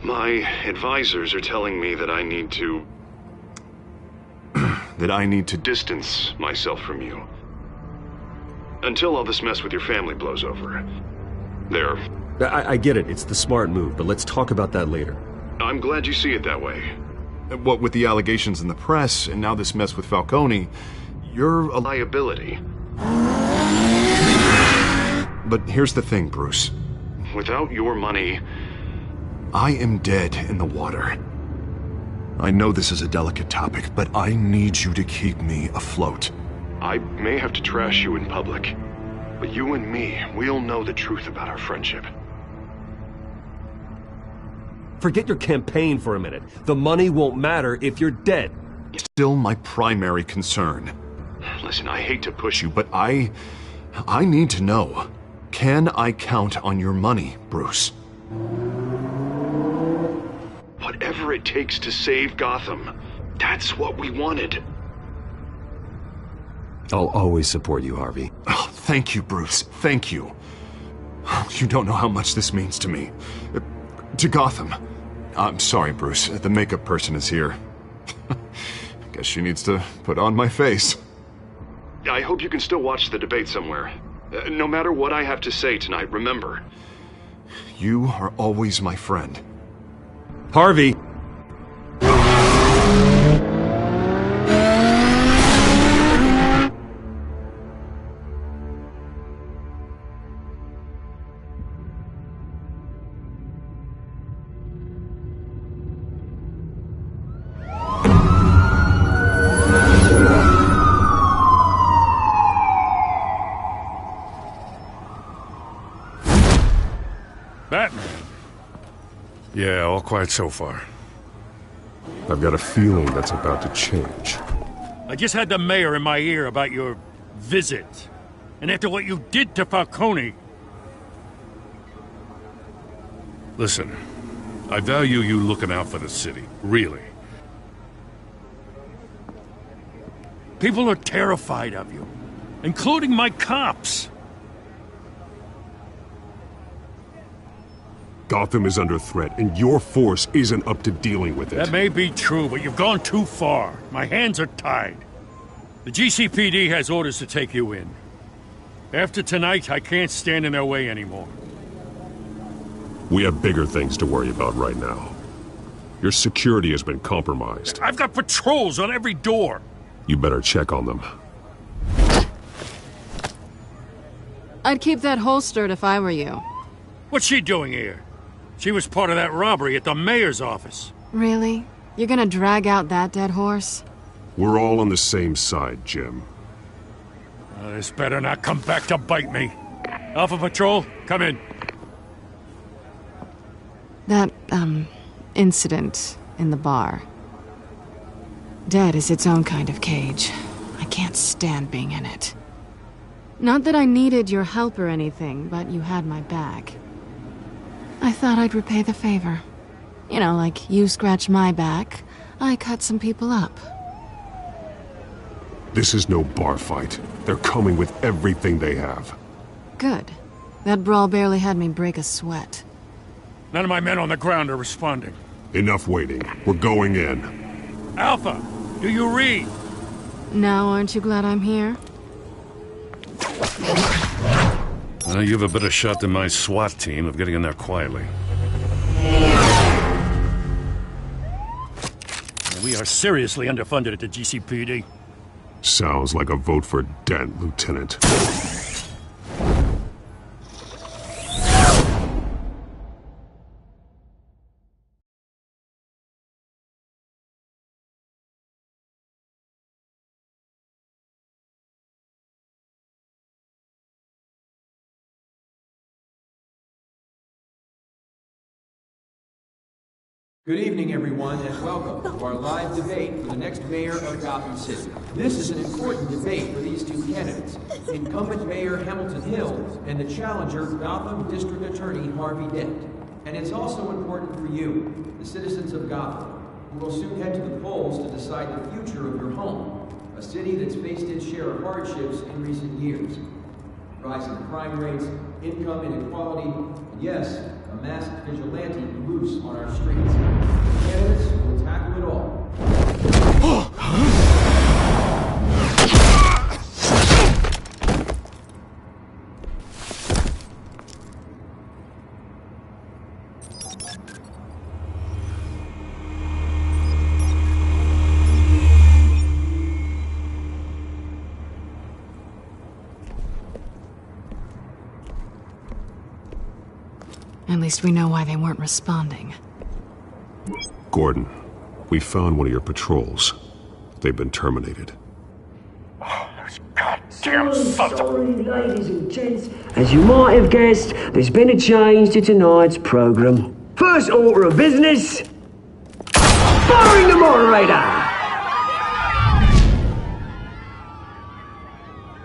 my advisors are telling me that I need to... that I need to distance myself from you. Until all this mess with your family blows over. There. I get it. It's the smart move, but let's talk about that later. I'm glad you see it that way. What with the allegations in the press, and now this mess with Falcone, you're a liability. But here's the thing, Bruce. Without your money, I am dead in the water. I know this is a delicate topic, but I need you to keep me afloat. I may have to trash you in public, but you and me, we'll know the truth about our friendship. Forget your campaign for a minute. The money won't matter if you're dead. It's still my primary concern. Listen, I hate to push you, but I need to know. Can I count on your money, Bruce? Whatever it takes to save Gotham, that's what we wanted. I'll always support you, Harvey. Oh, thank you, Bruce. Thank you. You don't know how much this means to me. To Gotham. I'm sorry, Bruce. The makeup person is here. Guess she needs to put on my face. I hope you can still watch the debate somewhere. No matter what I have to say tonight, remember, you are always my friend. Harvey! Batman. Yeah, all quiet so far. I've got a feeling that's about to change. I just had the mayor in my ear about your visit. And after what you did to Falcone... Listen, I value you looking out for the city. Really. People are terrified of you. Including my cops. Gotham is under threat, and your force isn't up to dealing with it. That may be true, but you've gone too far. My hands are tied. The GCPD has orders to take you in. After tonight, I can't stand in their way anymore. We have bigger things to worry about right now. Your security has been compromised. I've got patrols on every door. You better check on them. I'd keep that holstered if I were you. What's she doing here? She was part of that robbery at the mayor's office. Really? You're gonna drag out that dead horse? We're all on the same side, Jim. This better not come back to bite me. Alpha Patrol, come in. That, incident in the bar. Dead is its own kind of cage. I can't stand being in it. Not that I needed your help or anything, but you had my back. I thought I'd repay the favor. You know, like you scratch my back, I cut some people up. This is no bar fight. They're coming with everything they have. Good. That brawl barely had me break a sweat. None of my men on the ground are responding. Enough waiting. We're going in. Alpha, do you read? Now aren't you glad I'm here? You have a better shot than my SWAT team of getting in there quietly. We are seriously underfunded at the GCPD. Sounds like a vote for Dent, Lieutenant. Good evening, everyone, and welcome to our live debate for the next mayor of Gotham City. This is an important debate for these two candidates, incumbent Mayor Hamilton Hill and the challenger, Gotham District Attorney Harvey Dent. And it's also important for you, the citizens of Gotham, who will soon head to the polls to decide the future of your home, a city that's faced its share of hardships in recent years. Rising crime rates, income inequality, and yes, a masked vigilante loose on our streets. Candidates will tackle it all. At least we know why they weren't responding. Gordon, we found one of your patrols. They've been terminated. Goddamn sorry, ladies and gents. As you might have guessed, there's been a change to tonight's program. First order of business, firing the moderator!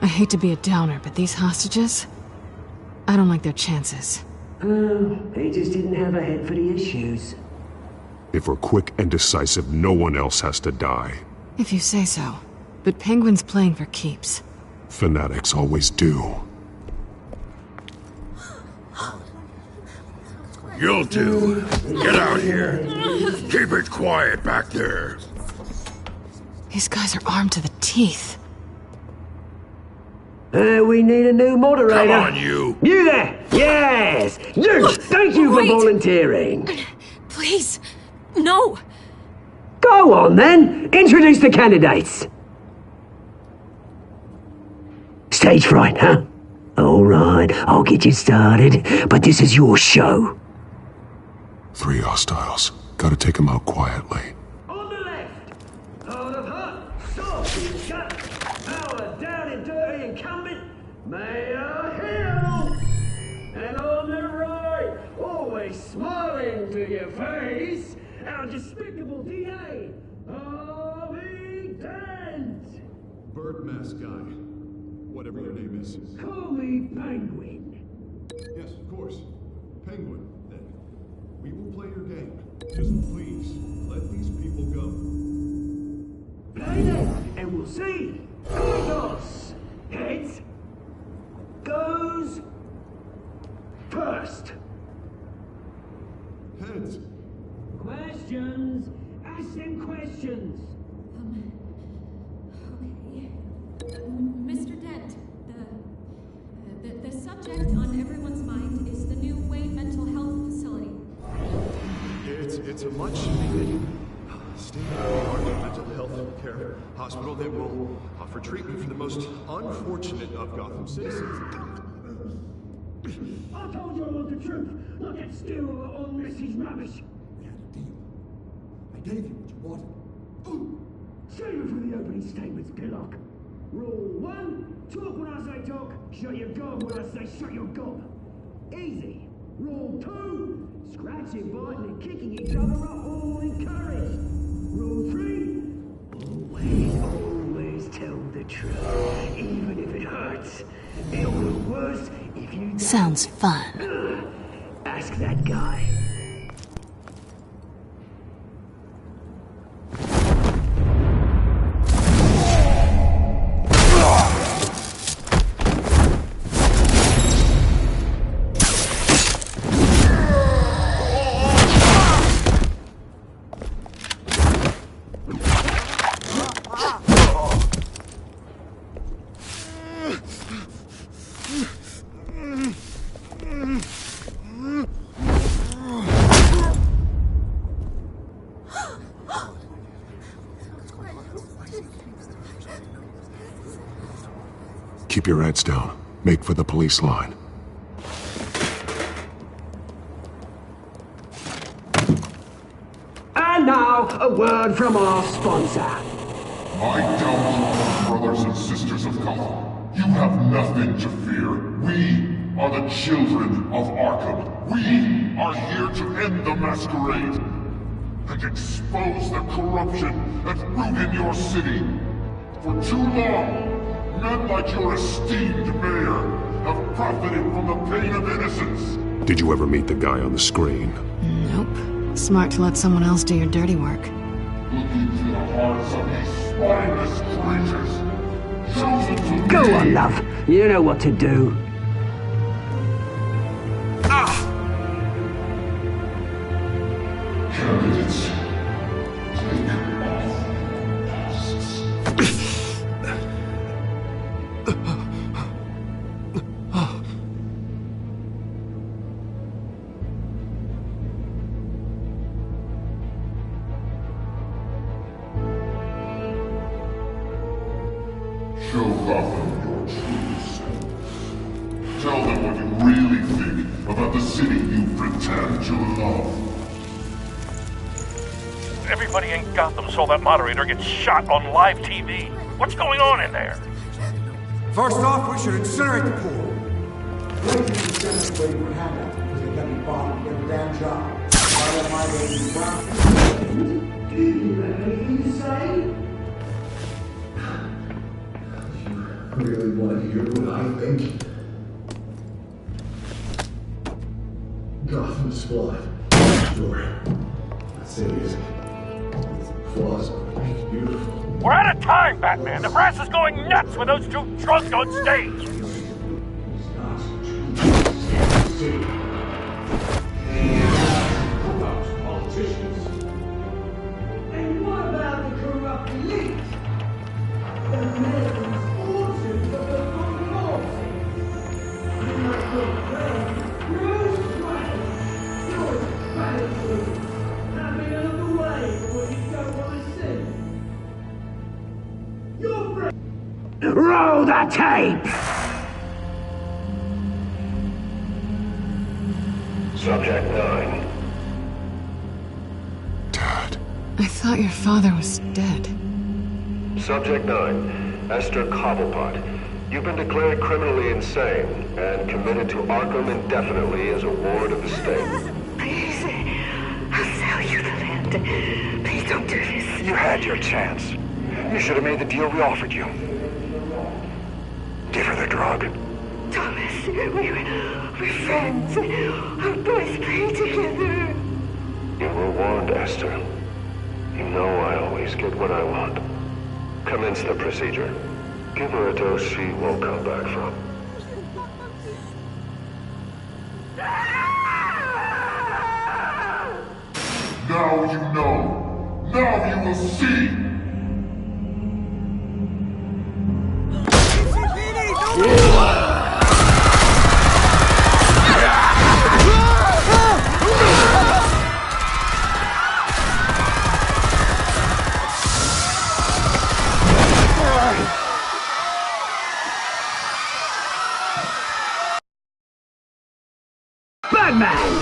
I hate to be a downer, but these hostages, I don't like their chances. He just didn't have a head for the issues. If we're quick and decisive, no one else has to die. If you say so. But Penguin's playing for keeps. Fanatics always do. You'll do. Get out here. Keep it quiet back there. These guys are armed to the teeth. We need a new moderator. Come on, you. You there! Yes! You! Thank you for volunteering. Please, no. Go on, then. Introduce the candidates. Stage fright, huh? All right, I'll get you started, but this is your show. 3 hostiles. Gotta take them out quietly. On the left, hard of heart, soft in gut, power down and dirty incumbent, Mayor Hill. And on the right, always smiling to your face, our despicable DA, Harvey Dent. Bird mask guy. Whatever your name is. Call me Penguin. Yes, of course. Penguin, then. We will play your game. Just please, let these people go. Play them, and we'll see. Kudos. Heads goes first. Heads. Questions. Ask them questions. Mr. Dent, the subject on everyone's mind is the new Wayne Mental Health Facility. It's a much-needed state-of-the-art mental health care hospital that will offer treatment for the most unfortunate of Gotham citizens. I told you I want the truth, not that stew or message rubbish. We had a deal. I gave you what you wanted. Save it for the opening statements, Pillock. Rule 1, talk when I say talk, shut your gob when I say shut your gob. Easy. Rule 2, scratching, biting and kicking each other are all encouraged. Rule 3, always tell the truth, even if it hurts. It'll look worse if you don't. Sounds fun. Ask that guy. Keep your heads down. Make for the police line. And now, a word from our sponsor. My downfall, brothers and sisters of Gotham. You have nothing to fear. We are the children of Arkham. We are here to end the masquerade. and expose the corruption that's ruined your city. For too long, men like your esteemed mayor have profited from the pain of innocence. Did you ever meet the guy on the screen? Nope. Smart to let someone else do your dirty work. Look into the hearts of these spineless creatures. Chosen to Go be... on, love. You know what to do. Candidates, take off masks. Show Gotham your true self. Tell them what you really think about the city you pretend to love. Everybody in Gotham saw that moderator get shot on live TV. What's going on in there? First off, we should incinerate the pool. Waiting for handout because they can't be bothered to get a damn job. I let my baby brown. Do you have anything to say? You really want to hear what I think? Gotham's flawed. Sure. I'd say it is. Flaws, but it's beautiful. We're out of time, Batman. The brass is going nuts with those two drunks on stage. And what about the corrupt elite? The Americans fortunes of the Congress. My good friend, Bruce Wayne. You're a bastard. Having another way for what you don't want to see. Your friend. Roll the tape! Subject 9. I thought your father was dead. Subject 9, Esther Cobblepot. You've been declared criminally insane and committed to Arkham indefinitely as a ward of the state. Please, I'll sell you the land. Please don't do this. You had your chance. You should have made the deal we offered you. Give her the drug. Thomas, we're friends. Our boys play together. You were warned, Esther. You know I always get what I want. Commence the procedure. Give her a dose she won't come back from. Now you know. Now you will see. Batman!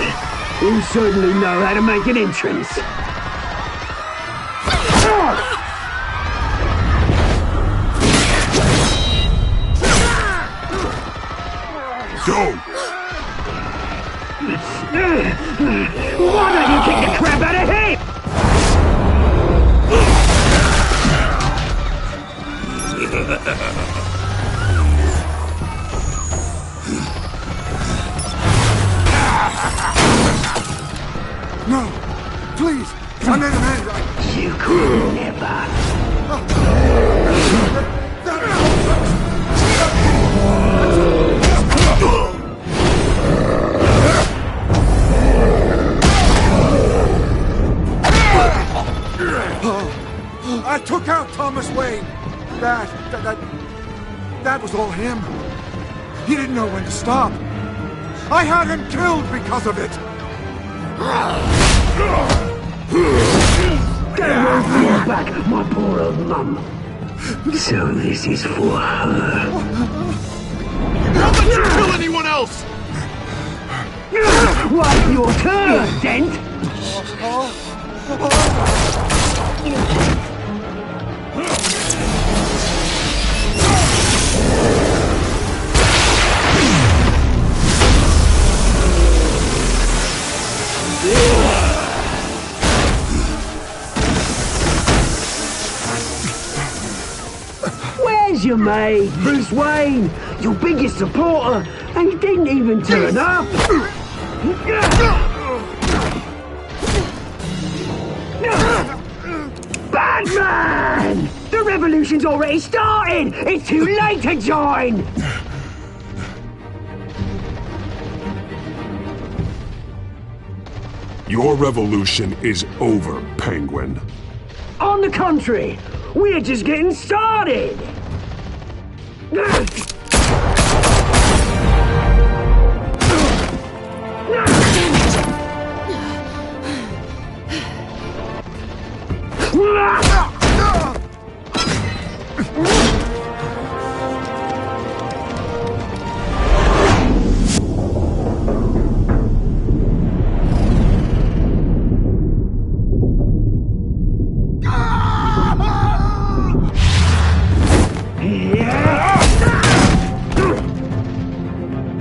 You certainly know how to make an entrance. Go! Why don't you kick the crap out of him? No! Please! I made a man right! You could never. I took out Thomas Wayne! That was all him. He didn't know when to stop. I had him killed because of it! Don't worry for your back, my poor old mum. So this is for her. Don't let you kill anyone else! Right, your turn, Dent! is your mate, Bruce Wayne, your biggest supporter, and he didn't even turn up. Batman! The revolution's already started! It's too late to join! Your revolution is over, Penguin. On the contrary, we're just getting started!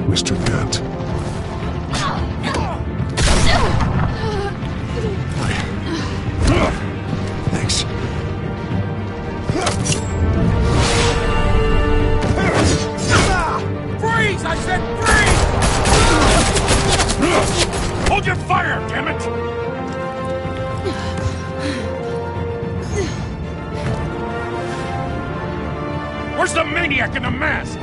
Mr. Dent. Thanks. Freeze! I said freeze! Hold your fire, damn it! Where's the maniac in the mask?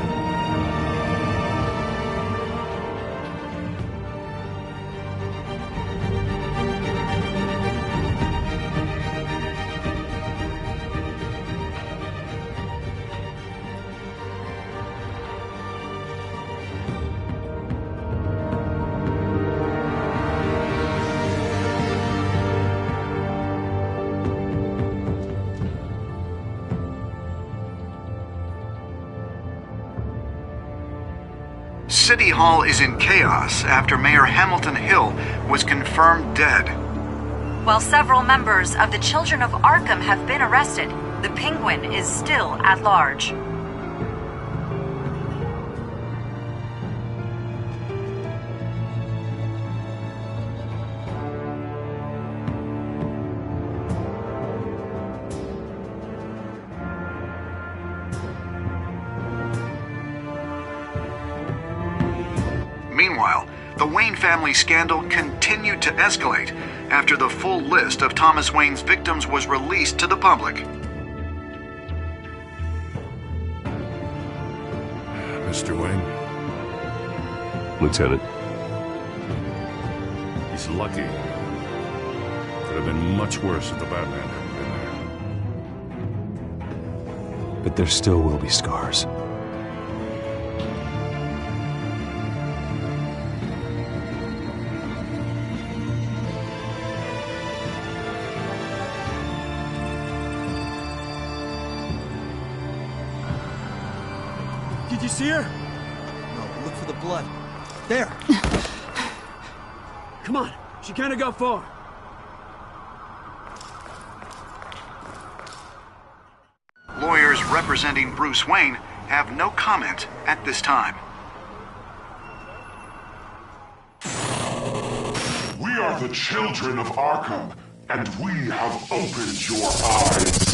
City Hall is in chaos after Mayor Hamilton Hill was confirmed dead. While several members of the Children of Arkham have been arrested, the Penguin is still at large. Meanwhile, the Wayne family scandal continued to escalate after the full list of Thomas Wayne's victims was released to the public. Mr. Wayne? Lieutenant. He's lucky. Could have been much worse if the Batman hadn't been there. But there still will be scars. Did you see her? No, look for the blood. There! Come on, she can't have got far. Lawyers representing Bruce Wayne have no comment at this time. We are the children of Arkham, and we have opened your eyes.